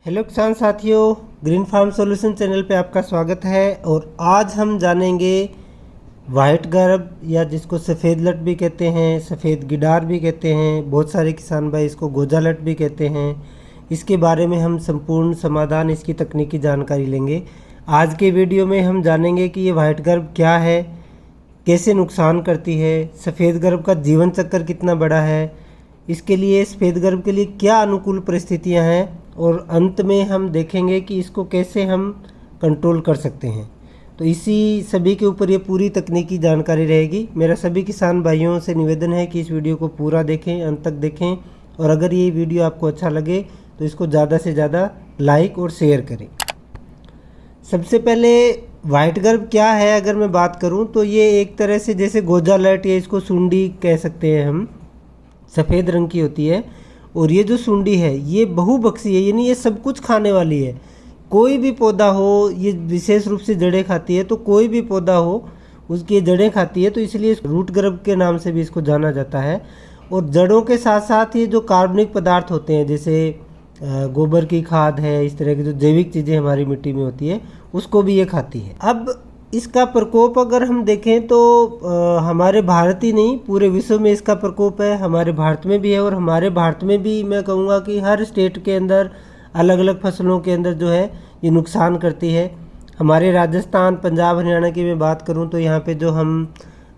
Hello किसान साथियों, green farm solution channel पे आपका स्वागत है। और आज हम जानेंगे वाइट गर्भ या जिसको सफ़ेद लट भी कहते हैं, सफ़ेद गिडार भी कहते हैं, बहुत सारे किसान भाई इसको गोजा लट भी कहते हैं। इसके बारे में हम संपूर्ण समाधान, इसकी तकनीकी जानकारी लेंगे। आज के वीडियो में हम जानेंगे कि ये वाइट गर्भ क्या है, कैसे नुकसान करती है, सफ़ेद गर्भ का जीवन चक्र कितना बड़ा है, इसके लिए सफ़ेद गर्भ के लिए क्या अनुकूल परिस्थितियां हैं, और अंत में हम देखेंगे कि इसको कैसे हम कंट्रोल कर सकते हैं। तो इसी सभी के ऊपर ये पूरी तकनीकी जानकारी रहेगी। मेरा सभी किसान भाइयों से निवेदन है कि इस वीडियो को पूरा देखें, अंत तक देखें, और अगर ये वीडियो आपको अच्छा लगे तो इसको ज़्यादा से ज़्यादा लाइक और शेयर करें। सबसे पहले वाइट गर्भ क्या है अगर मैं बात करूं तो ये एक तरह से जैसे गोजा लट या इसको सुंडी कह सकते हैं हम, सफ़ेद रंग की होती है। और ये जो सुंडी है ये बहुभक्षी है, यानी ये सब कुछ खाने वाली है। कोई भी पौधा हो, ये विशेष रूप से जड़ें खाती है, तो कोई भी पौधा हो उसकी जड़ें खाती है, तो इसलिए रूट गर्भ के नाम से भी इसको जाना जाता है। और जड़ों के साथ साथ ये जो कार्बनिक पदार्थ होते हैं, जैसे गोबर की खाद है, इस तरह की जो जैविक चीज़ें हमारी मिट्टी में होती है, उसको भी ये खाती है। अब इसका प्रकोप अगर हम देखें तो हमारे भारत ही नहीं, पूरे विश्व में इसका प्रकोप है। हमारे भारत में भी है, और हमारे भारत में भी मैं कहूँगा कि हर स्टेट के अंदर अलग अलग फसलों के अंदर जो है ये नुकसान करती है। हमारे राजस्थान, पंजाब, हरियाणा की मैं बात करूँ तो यहाँ पे जो हम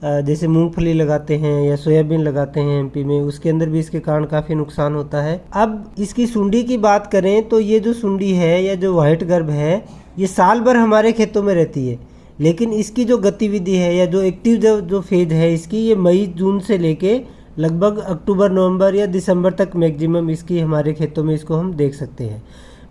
जैसे मूंगफली लगाते हैं या सोयाबीन लगाते हैं एमपी में, उसके अंदर भी इसके कारण काफ़ी नुकसान होता है। अब इसकी सुंडी की बात करें तो ये जो सुंडी है या जो वाइट गर्भ है, ये साल भर हमारे खेतों में रहती है। लेकिन इसकी जो गतिविधि है या जो एक्टिव जो फेज है इसकी, ये मई जून से लेके लगभग अक्टूबर, नवंबर या दिसंबर तक मैक्सिमम इसकी हमारे खेतों में इसको हम देख सकते हैं।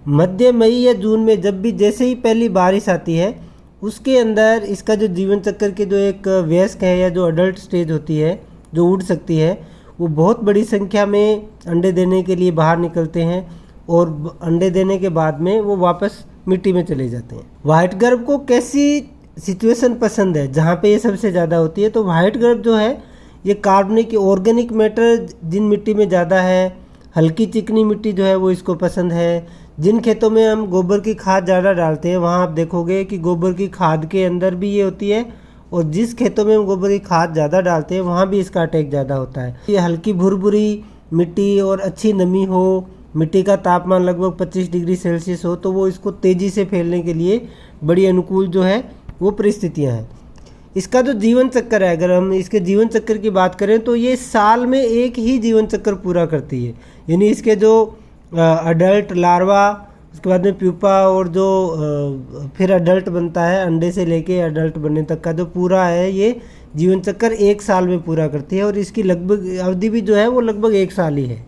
मध्य मई या जून में जब भी जैसे ही पहली बारिश आती है, उसके अंदर इसका जो जीवन चक्र के जो एक वयस्क है या जो अडल्ट स्टेज होती है, जो उड़ सकती है, वो बहुत बड़ी संख्या में अंडे देने के लिए बाहर निकलते हैं। और अंडे देने के बाद में वो वापस मिट्टी में चले जाते हैं। वाइट गर्भ को कैसी सिचुएशन पसंद है जहाँ पे ये सबसे ज़्यादा होती है? तो वाइट गर्भ जो है ये कार्बनिक ऑर्गेनिक मैटर जिन मिट्टी में ज़्यादा है, हल्की चिकनी मिट्टी जो है वो इसको पसंद है। जिन खेतों में हम गोबर की खाद ज़्यादा डालते हैं वहाँ आप देखोगे कि गोबर की खाद के अंदर भी ये होती है, और जिस खेतों में हम गोबर की खाद ज़्यादा डालते हैं वहाँ भी इसका अटैक ज़्यादा होता है। ये हल्की भुरभुरी मिट्टी और अच्छी नमी हो, मिट्टी का तापमान लगभग 25 डिग्री सेल्सियस हो, तो वो इसको तेज़ी से फैलने के लिए बड़ी अनुकूल जो है वो परिस्थितियां हैं। इसका जो जीवन चक्र है, अगर हम इसके जीवन चक्र की बात करें तो ये साल में एक ही जीवन चक्र पूरा करती है। यानी इसके जो अडल्ट, लार्वा, उसके बाद में प्यूपा, और जो फिर अडल्ट बनता है, अंडे से लेके अडल्ट बनने तक का जो पूरा है ये जीवन चक्र एक साल में पूरा करती है। और इसकी लगभग अवधि भी जो है वो लगभग एक साल ही है।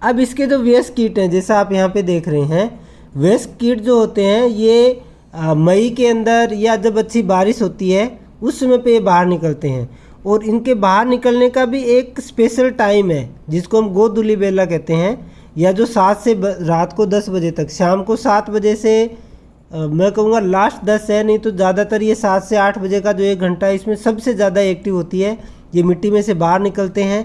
अब इसके जो वयस्क कीट हैं, जैसा आप यहाँ पे देख रहे हैं, वयस्क कीट जो होते हैं ये मई के अंदर या जब अच्छी बारिश होती है उस समय पे ये बाहर निकलते हैं। और इनके बाहर निकलने का भी एक स्पेशल टाइम है जिसको हम गोधूली बेला कहते हैं, या जो 7 से रात को 10 बजे तक, शाम को 7 बजे से मैं कहूँगा लास्ट 10 है, नहीं तो ज़्यादातर ये 7 से 8 बजे का जो 1 घंटा है इसमें सबसे ज़्यादा एक्टिव होती है। ये मिट्टी में से बाहर निकलते हैं।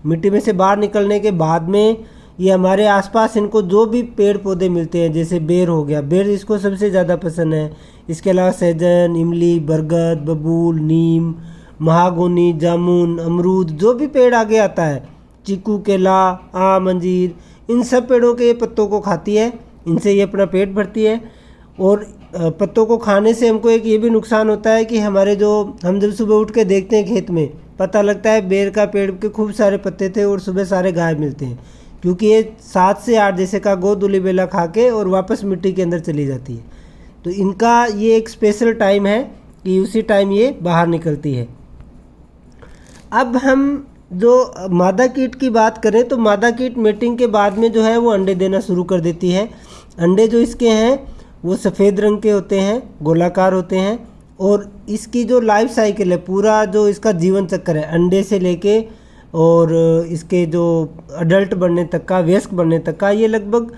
मिट्टी में से बाहर निकलने के बाद में ये हमारे आसपास इनको जो भी पेड़ पौधे मिलते हैं, जैसे बेर हो गया, बेर इसको सबसे ज़्यादा पसंद है। इसके अलावा सहजन, इमली, बरगद, बबूल, नीम, महागोनी, जामुन, अमरूद, जो भी पेड़ आगे आता है, चीकू, केला, आम, अंजीर, इन सब पेड़ों के पत्तों को खाती है। इनसे ये अपना पेट भरती है। और पत्तों को खाने से हमको एक ये भी नुकसान होता है कि हमारे जो हम जब सुबह उठ के देखते हैं खेत में, पता लगता है बेर का पेड़ के खूब सारे पत्ते थे और सुबह सारे गायब मिलते हैं, क्योंकि ये 7 से 8 जैसे का गोधूली बेला खा के और वापस मिट्टी के अंदर चली जाती है। तो इनका ये एक स्पेशल टाइम है कि उसी टाइम ये बाहर निकलती है। अब हम जो मादा कीट की बात करें तो मादा कीट मेटिंग के बाद में जो है वो अंडे देना शुरू कर देती है। अंडे जो इसके हैं वो सफ़ेद रंग के होते हैं, गोलाकार होते हैं। और इसकी जो लाइफ साइकिल है, पूरा जो इसका जीवन चक्र है, अंडे से लेके और इसके जो अडल्ट बनने तक का, वयस्क बनने तक का, ये लगभग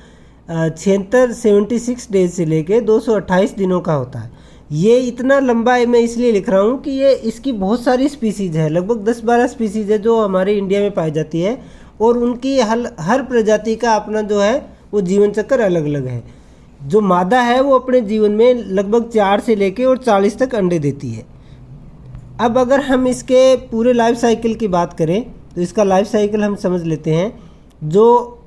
76 डेज से लेके 228 दिनों का होता है। ये इतना लंबा है, मैं इसलिए लिख रहा हूँ कि ये इसकी बहुत सारी स्पीसीज़ है, लगभग 10-12 स्पीसीज़ है जो हमारे इंडिया में पाई जाती है। और उनकी हर प्रजाति का अपना जो है वो जीवन चक्र अलग अलग है। जो मादा है वो अपने जीवन में लगभग 4 से लेके और 40 तक अंडे देती है। अब अगर हम इसके पूरे लाइफ साइकिल की बात करें तो इसका लाइफ साइकिल हम समझ लेते हैं। जो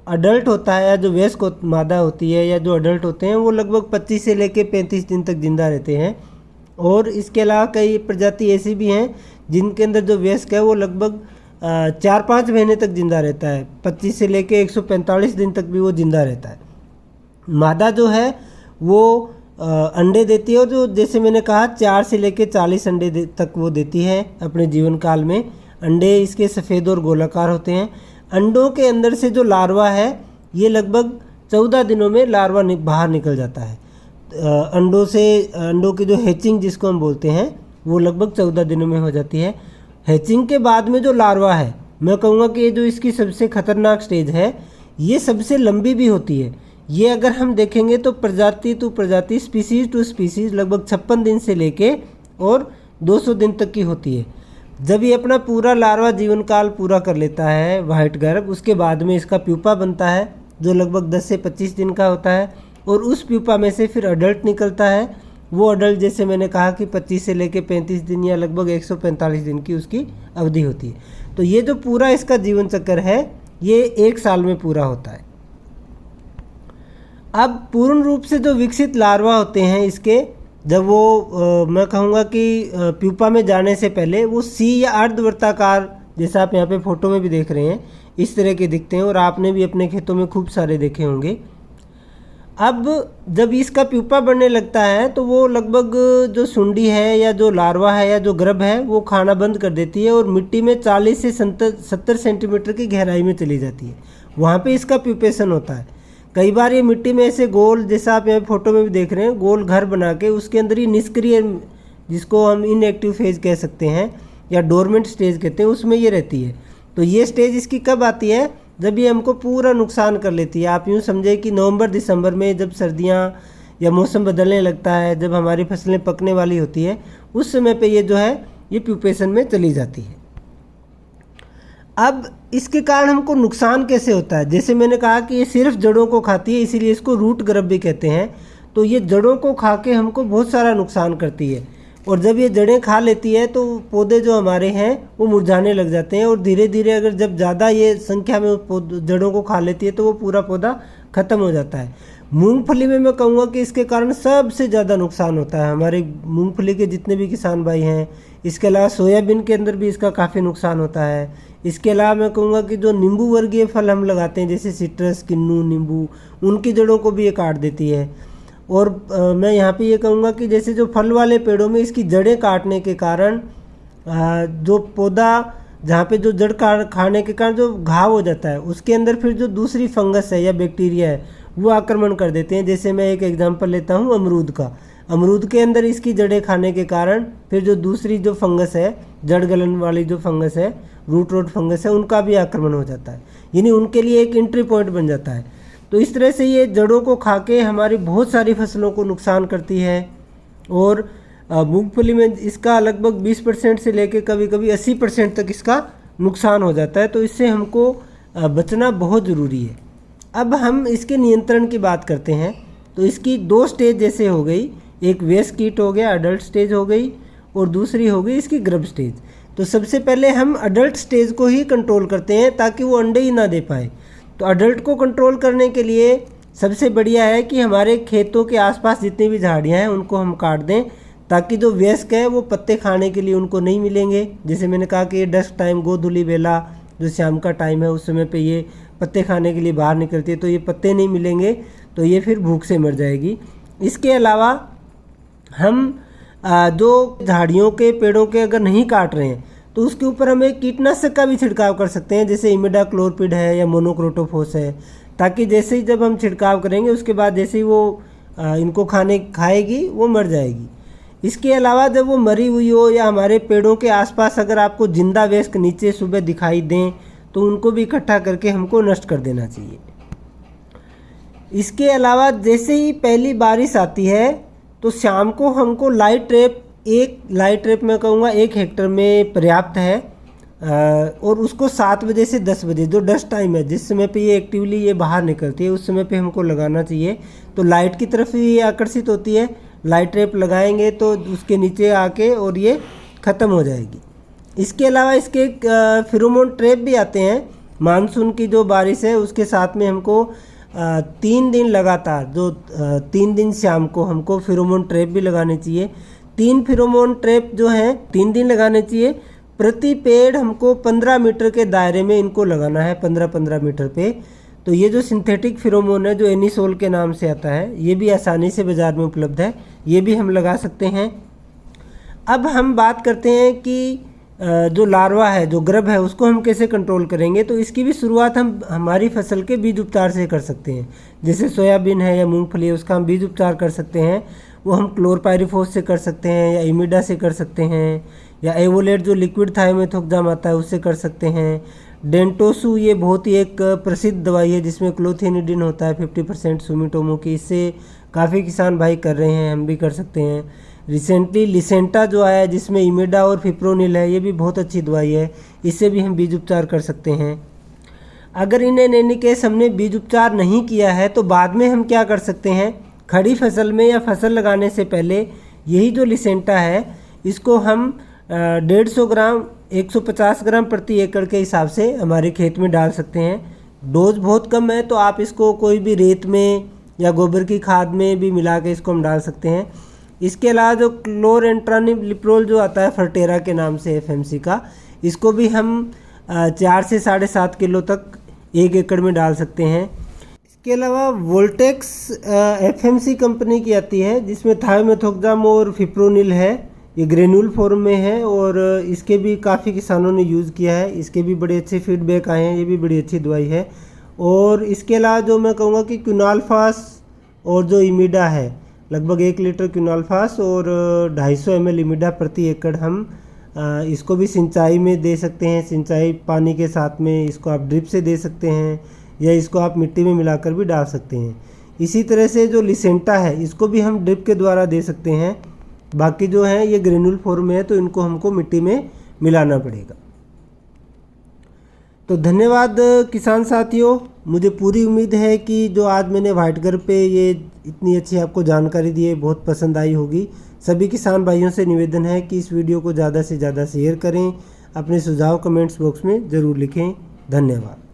अडल्ट होता है या जो वयस्क मादा होती है या जो अडल्ट होते हैं वो लगभग 25 से लेके 35 दिन तक जिंदा रहते हैं। और इसके अलावा कई प्रजाति ऐसी भी हैं जिनके अंदर जो वयस्क है वो लगभग 4-5 महीने तक जिंदा रहता है। 25 से लेके 145 दिन तक भी वो जिंदा रहता है। मादा जो है वो अंडे देती है और जो जैसे मैंने कहा 4 से लेके 40 अंडे तक वो देती है अपने जीवन काल में। अंडे इसके सफ़ेद और गोलाकार होते हैं। अंडों के अंदर से जो लार्वा है ये लगभग 14 दिनों में लार्वा बाहर निकल जाता है। अंडों की जो हैचिंग जिसको हम बोलते हैं वो लगभग 14 दिनों में हो जाती है। हैचिंग के बाद में जो लार्वा है, मैं कहूँगा कि ये जो इसकी सबसे खतरनाक स्टेज है, ये सबसे लंबी भी होती है। ये अगर हम देखेंगे तो प्रजाति टू प्रजाति, स्पीसीज टू स्पीसीज लगभग 56 दिन से लेके और 200 दिन तक की होती है। जब ये अपना पूरा लार्वा जीवन काल पूरा कर लेता है व्हाइट गर्भ, उसके बाद में इसका प्यूपा बनता है जो लगभग 10 से 25 दिन का होता है। और उस प्यूपा में से फिर अडल्ट निकलता है। वो अडल्ट जैसे मैंने कहा कि 25 से लेके 35 दिन या लगभग 145 दिन की उसकी अवधि होती है। तो ये जो पूरा इसका जीवन चक्र है ये 1 साल में पूरा होता है। अब पूर्ण रूप से जो विकसित लार्वा होते हैं इसके, जब वो मैं कहूँगा कि प्यूपा में जाने से पहले वो सी या अर्धवृत्ताकार, जैसा आप यहाँ पे फोटो में भी देख रहे हैं, इस तरह के दिखते हैं और आपने भी अपने खेतों में खूब सारे देखे होंगे। अब जब इसका प्यूपा बनने लगता है तो वो लगभग जो सुंडी है या जो लार्वा है या जो गर्भ है वो खाना बंद कर देती है और मिट्टी में 40 से 70 सेंटीमीटर की गहराई में चली जाती है। वहाँ पे इसका प्यूपेशन होता है। कई बार ये मिट्टी में ऐसे गोल, जैसा आप यहाँ फोटो में भी देख रहे हैं, गोल घर बना के उसके अंदर ही निष्क्रिय, जिसको हम इनएक्टिव फेज कह सकते हैं या डोरमेंट स्टेज कहते हैं, उसमें ये रहती है। तो ये स्टेज इसकी कब आती है? जब ये हमको पूरा नुकसान कर लेती है। आप यूँ समझे कि नवंबर दिसंबर में जब सर्दियाँ या मौसम बदलने लगता है, जब हमारी फसलें पकने वाली होती है, उस समय पे ये जो है ये प्यूपेशन में चली जाती है। अब इसके कारण हमको नुकसान कैसे होता है? जैसे मैंने कहा कि ये सिर्फ जड़ों को खाती है, इसीलिए इसको रूट गर्भ भी कहते हैं। तो ये जड़ों को खा के हमको बहुत सारा नुकसान करती है। और जब ये जड़ें खा लेती है तो पौधे जो हमारे हैं वो मुरझाने लग जाते हैं और धीरे धीरे अगर जब ज़्यादा ये संख्या में जड़ों को खा लेती है तो वो पूरा पौधा ख़त्म हो जाता है। मूंगफली में मैं कहूँगा कि इसके कारण सबसे ज़्यादा नुकसान होता है हमारे मूंगफली के जितने भी किसान भाई हैं। इसके अलावा सोयाबीन के अंदर भी इसका काफ़ी नुकसान होता है। इसके अलावा मैं कहूँगा कि जो नींबू वर्गीय फल हम लगाते हैं जैसे सिट्रस, किन्नू, नींबू, उनकी जड़ों को भी ये काट देती है। और मैं यहाँ पे ये कहूँगा कि जैसे जो फल वाले पेड़ों में इसकी जड़ें काटने के कारण जो पौधा जहाँ पे जो जड़ खाने के कारण जो घाव हो जाता है उसके अंदर फिर जो दूसरी फंगस है या बैक्टीरिया है वो आक्रमण कर देते हैं। जैसे मैं एक एग्जांपल लेता हूँ अमरूद का। अमरूद के अंदर इसकी जड़ें खाने के कारण फिर जो दूसरी जो फंगस है, जड़ गलन वाली जो फंगस है, रूट रोट फंगस है, उनका भी आक्रमण हो जाता है। यानी उनके लिए एक एंट्री पॉइंट बन जाता है। तो इस तरह से ये जड़ों को खा के हमारी बहुत सारी फसलों को नुकसान करती है। और मूंगफली में इसका लगभग 20% से लेके कभी कभी 80% तक इसका नुकसान हो जाता है। तो इससे हमको बचना बहुत ज़रूरी है। अब हम इसके नियंत्रण की बात करते हैं। तो इसकी 2 स्टेज जैसे हो गई, एक वयस्क कीट हो गया, अडल्ट स्टेज हो गई, और दूसरी हो गई इसकी गर्भ स्टेज। तो सबसे पहले हम अडल्ट स्टेज को ही कंट्रोल करते हैं ताकि वो अंडे ही ना दे पाए। तो अडल्ट को कंट्रोल करने के लिए सबसे बढ़िया है कि हमारे खेतों के आसपास जितनी भी झाड़ियाँ हैं उनको हम काट दें ताकि जो वयस्क है वो पत्ते खाने के लिए उनको नहीं मिलेंगे। जैसे मैंने कहा कि ये डस्ट टाइम, गोधूली बेला जो शाम का टाइम है, उस समय पे ये पत्ते खाने के लिए बाहर निकलती है, तो ये पत्ते नहीं मिलेंगे तो ये फिर भूख से मर जाएगी। इसके अलावा हम जो झाड़ियों के पेड़ों के अगर नहीं काट रहे हैं तो उसके ऊपर हम एक कीटनाशक का भी छिड़काव कर सकते हैं, जैसे इमिडाक्लोरपिड है या मोनोक्रोटोफॉस है, ताकि जैसे ही जब हम छिड़काव करेंगे उसके बाद जैसे ही वो इनको खाएगी वो मर जाएगी। इसके अलावा जब वो मरी हुई हो या हमारे पेड़ों के आसपास अगर आपको जिंदा वयस्क नीचे सुबह दिखाई दें तो उनको भी इकट्ठा करके हमको नष्ट कर देना चाहिए। इसके अलावा जैसे ही पहली बारिश आती है तो शाम को हमको लाइट ट्रैप, एक लाइट ट्रैप मैं कहूँगा 1 हेक्टेयर में पर्याप्त है। और उसको 7 बजे से 10 बजे जो डस्ट टाइम है, जिस समय पे ये एक्टिवली ये बाहर निकलती है, उस समय पे हमको लगाना चाहिए। तो लाइट की तरफ ही ये आकर्षित होती है, लाइट ट्रैप लगाएंगे तो उसके नीचे आके और ये ख़त्म हो जाएगी। इसके अलावा इसके फेरोमोन ट्रैप भी आते हैं। मानसून की जो बारिश है उसके साथ में हमको 3 दिन लगातार, जो 3 दिन शाम को हमको फेरोमोन ट्रैप भी लगाने चाहिए। 3 फेरोमोन ट्रैप जो हैं 3 दिन लगाने चाहिए। प्रति पेड़ हमको 15 मीटर के दायरे में इनको लगाना है, 15-15 मीटर पे। तो ये जो सिंथेटिक फेरोमोन है, जो एनिसोल के नाम से आता है, ये भी आसानी से बाज़ार में उपलब्ध है, ये भी हम लगा सकते हैं। अब हम बात करते हैं कि जो लार्वा है, जो ग्रब है, उसको हम कैसे कंट्रोल करेंगे। तो इसकी भी शुरुआत हम हमारी फसल के बीज उपचार से कर सकते हैं। जैसे सोयाबीन है या मूंगफली है, उसका हम बीज उपचार कर सकते हैं। वो हम क्लोरपायरिफॉस से कर सकते हैं, या इमिडा से कर सकते हैं, या एवोलेट जो लिक्विड थायोमेथोक्साम आता है उससे कर सकते हैं। डेंटोसू ये बहुत ही एक प्रसिद्ध दवाई है जिसमें क्लोथिनिडिन होता है 50% सुमिटोमो की। इससे काफ़ी किसान भाई कर रहे हैं, हम भी कर सकते हैं। रिसेंटली लिसेंटा जो आया है जिसमें इमिडा और फिप्रोनिल है, ये भी बहुत अच्छी दवाई है, इससे भी हम बीज उपचार कर सकते हैं। अगर इन एनी केस हमने बीज उपचार नहीं किया है तो बाद में हम क्या कर सकते हैं, खड़ी फसल में या फसल लगाने से पहले यही जो लिसेंटा है इसको हम 150 ग्राम 150 ग्राम प्रति एकड़ के हिसाब से हमारे खेत में डाल सकते हैं। डोज बहुत कम है तो आप इसको कोई भी रेत में या गोबर की खाद में भी मिला के इसको हम डाल सकते हैं। इसके अलावा जो क्लोरेंट्रानिलिप्रोल जो आता है फर्टेरा के नाम से एफएमसी का, इसको भी हम 4 से 7.5 किलो तक 1 एकड़ में डाल सकते हैं। इसके अलावा वोल्टेक्स एफएमसी कंपनी की आती है जिसमें थायोमेथोक्साम और फिप्रोनिल है, ये ग्रेन्यूल फॉर्म में है और इसके भी काफ़ी किसानों ने यूज़ किया है, इसके भी बड़े अच्छे फीडबैक आए हैं, ये भी बड़ी अच्छी दवाई है। और इसके अलावा जो मैं कहूँगा कि क्विनाल्फास और जो इमिडा है, लगभग 1 लीटर क्विनाल्फास और 250 ml इमिडा प्रति एकड़ हम इसको भी सिंचाई में दे सकते हैं। सिंचाई पानी के साथ में इसको आप ड्रिप से दे सकते हैं या इसको आप मिट्टी में मिलाकर भी डाल सकते हैं। इसी तरह से जो लिसेंटा है इसको भी हम ड्रिप के द्वारा दे सकते हैं। बाकी जो है ये ग्रेन्यूल फॉर्म में है तो इनको हमको मिट्टी में मिलाना पड़ेगा। तो धन्यवाद किसान साथियों, मुझे पूरी उम्मीद है कि जो आज मैंने व्हाइट गर्ब पे ये इतनी अच्छी आपको जानकारी दी है बहुत पसंद आई होगी। सभी किसान भाइयों से निवेदन है कि इस वीडियो को ज़्यादा से ज़्यादा शेयर करें, अपने सुझाव कमेंट्स बॉक्स में ज़रूर लिखें। धन्यवाद।